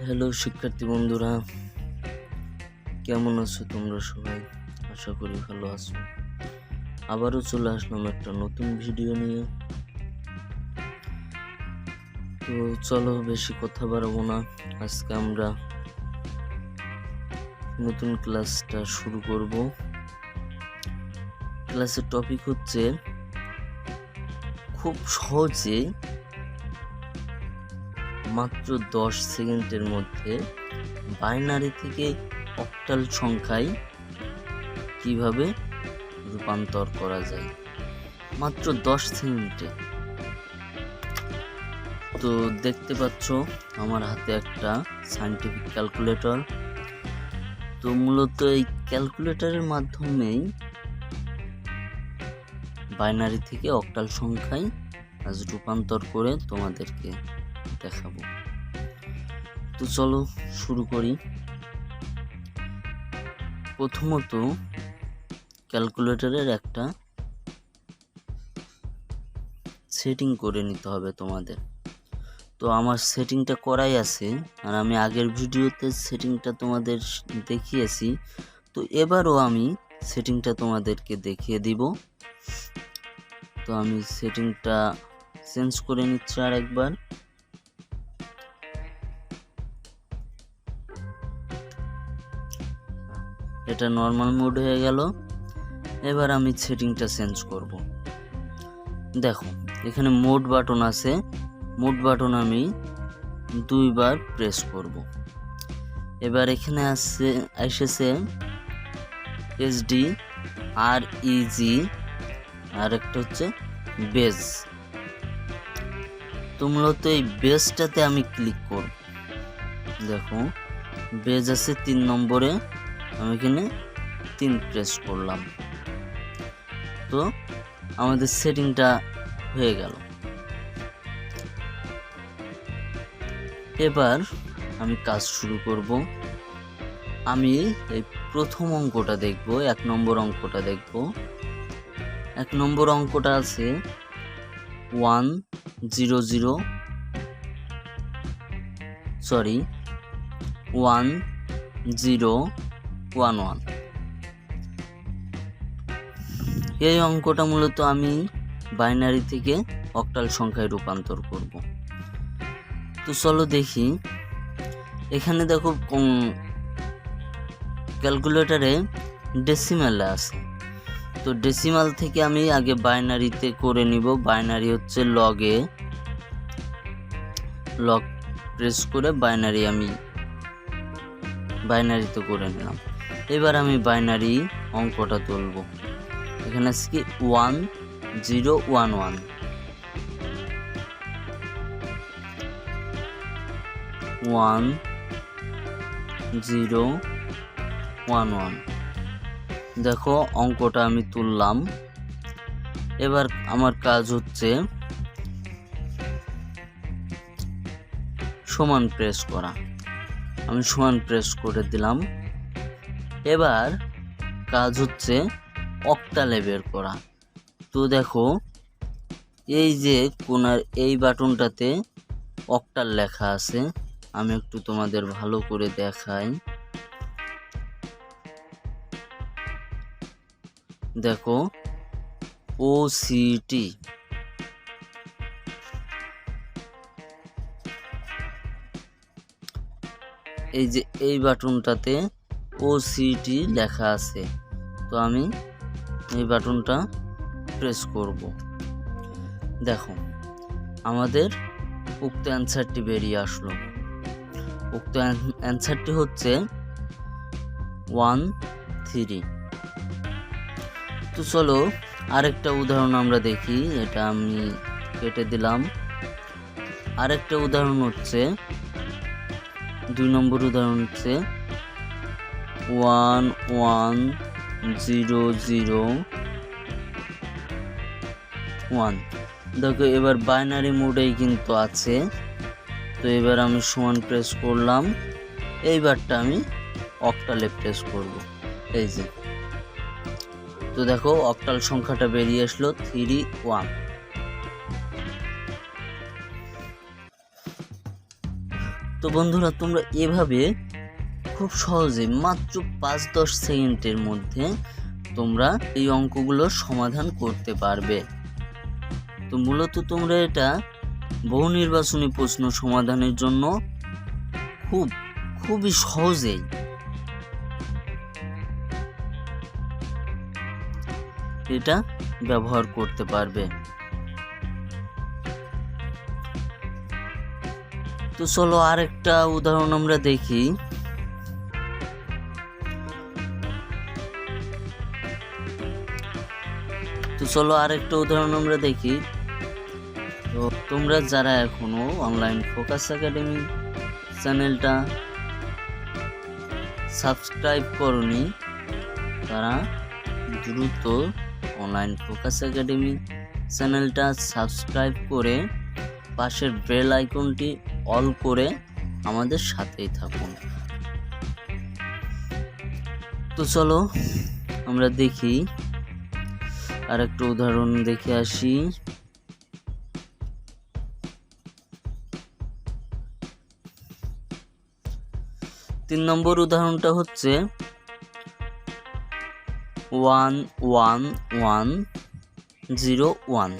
Hello শিক্ষার্থী বন্ধুরা, কেমন আছো তোমরা সবাই? আশা করি ভালো আছো। আবারও চলে আসলাম একটা নতুন ভিডিও নিয়ে। তো চলো বেশি কথা বাড়াবো না, আজকে আমরা নতুন ক্লাসটা শুরু করব। ক্লাসের টপিক হচ্ছে খুব সহজে মাত্র 10 সেকেন্ডের মধ্যে বাইনারি থেকে অক্টাল সংখ্যায় কিভাবে রূপান্তর করা যায়, মাত্র 10 সেকেন্ডে। তো দেখতে পাচ্ছ আমার হাতে একটা সায়েন্টিফিক ক্যালকুলেটর। তো মূলত এই ক্যালকুলেটরের মাধ্যমেই বাইনারি থেকে অক্টাল সংখ্যায় আজ রূপান্তর করে তোমাদেরকে দেখাবো। তো চলো শুরু করি। প্রথমত ক্যালকুলেটরের একটা সেটিং করে নিতে হবে তোমাদের। তো আমার সেটিংটা করাই আছে, আর আমি আগের ভিডিওতে সেটিংটা তোমাদের দেখিয়েছি। তো এবারও আমি সেটিংটা তোমাদেরকে দেখিয়ে দিব। তো আমি সেটিংটা চেঞ্জ করে নিচ্ছি আর একবার। এটা নর্মাল মোড হয়ে গেল। এবার আমি সেটিংটা চেঞ্জ করব। দেখো এখানে মোড বাটন আছে, মোড বাটন আমি 2 বার প্রেস করব। এবার এখানে এসেছে এইচডি আর ইজি, আর একটা হচ্ছে বেজ। তো মূলত এই বেজটাতে আমি ক্লিক করব। দেখো বেজ আছে 3 নম্বরে, আমি এখানে 3 প্রেস করলাম। তো আমাদের সেটিংটা হয়ে গেল। এবার আমি কাজ শুরু করব। আমি এই প্রথম অঙ্কটা দেখব, 1 নম্বর অঙ্কটা দেখব। 1 নম্বর অঙ্কটা আছে 1011। এই অঙ্কটা মূলত আমি বাইনারি থেকে অক্টাল সংখ্যায় রূপান্তর করব। তো চলো দেখি। এখানে দেখো ক্যালকুলেটরে ডেসিমাল আছে। তো ডেসিমাল থেকে আমি আগে বাইনারিতে করে নিব। বাইনারি হচ্ছে লগ প্রেস করে আমি বাইনারিতে করে নিলাম। এবার আমি বাইনারি অঙ্কটা তুলব। এখানে আছে কি 1011 1011। দেখো অঙ্কটা আমি তুললাম। এবার আমার কাজ হচ্ছে সমান প্রেস করা। আমি সমান প্রেস করে দিলাম। এবার কাজ হচ্ছে অক্টালে বের করা। তো দেখো এই যে কোণার এই বাটনটাতে অক্টাল লেখা আছে। আমি একটু তোমাদের ভালো করে দেখাই। দেখো OCT। এই যে এই বাটনটাতে OCT লেখা আছে। তো আমি এই বাটনটা প্রেস করব। দেখো আমাদের উক্ত অ্যান্সারটি বেরিয়ে আসলো। উক্ত অ্যান্সারটি হচ্ছে 13। তো চলো আরেকটা উদাহরণ আমরা দেখি। এটা আমি কেটে দিলাম। আরেকটা উদাহরণ হচ্ছে 2 নম্বর উদাহরণ হচ্ছে 11001। দেখো এবার বাইনারি মোডেই কিন্তু আছে। তো এবার আমি সমান প্রেস করলাম। এইবারটা আমি অক্টালে প্রেস করব। এই যে তো দেখো অক্টাল সংখ্যাটা বেরিয়ে আসলো 31। তো বন্ধুরা, তোমরা এভাবে খুব সহজে মাত্র 5-10 সেকেন্ডের মধ্যে তোমরা এই অঙ্কগুলো সমাধান করতে পারবে। তো মূলত তোমরা এটা বহু নির্বাচনী প্রশ্ন সমাধানের জন্য খুবই সহজেই এটা ব্যবহার করতে পারবে। তো চলো আরেকটা উদাহরণ আমরা দেখি। তো তোমরা যারা এখনো অনলাইন ফোকাস একাডেমি চ্যানেলটা সাবস্ক্রাইব করনি, তারা দ্রুত অনলাইন ফোকাস একাডেমি চ্যানেলটা সাবস্ক্রাইব করে পাশের বেল আইকনটি অল করে আমাদের সাথেই থাকুন। তো চলো আমরা দেখি আরেকটা উদাহরণ দেখে আসি। তিন নম্বর উদাহরণটা হচ্ছে 11101।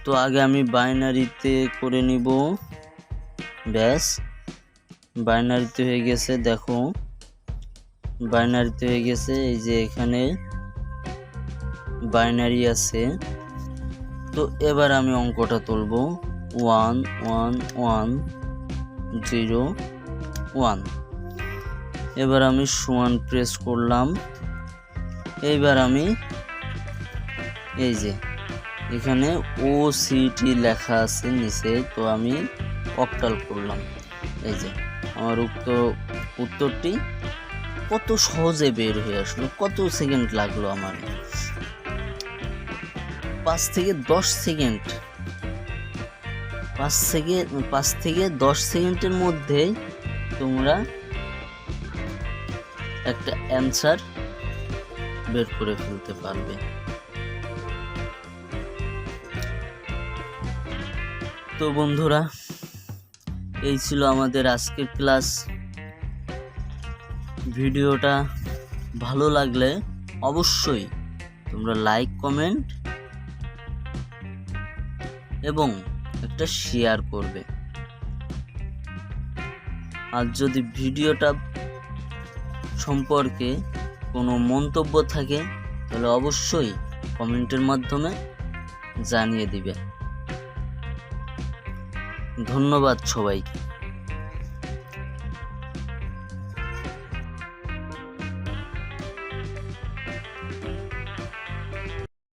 তো আগে আমি বাইনারিতে করে নিব। ব্যাস, বাইনারিতে হয়ে গেছে। দেখো বাইনারিতে হয়ে গেছে। এই যে এখানে বাইনারি আছে। তো এবার আমি অঙ্কটা তুলব 11101। এবার আমি সমান প্রেস করলাম। এইবার আমি এই যে এখানে OCT লেখা আছে নিচে, তো আমি অক্টাল করলাম। এই যে আমার উত্তরটি কত সহজে বের হয়ে আসলো। কত সেকেন্ড লাগলো আমার? 5 থেকে 10 সেকেন্ড। 5 থেকে 10 সেকেন্ডের মধ্যে তোমরা একটা অ্যান্সার বের করে ফেলতে পারবে। তো বন্ধুরা, এই ছিল আমাদের আজকের ক্লাস। ভিডিওটা ভালো লাগলে অবশ্যই তোমরা লাইক, কমেন্ট এবং একটা শেয়ার করবে। আর যদি ভিডিওটা সম্পর্কে কোনো মন্তব্য থাকে তাহলে অবশ্যই কমেন্টের মাধ্যমে জানিয়ে দিবে। ধন্যবাদ সবাইকে।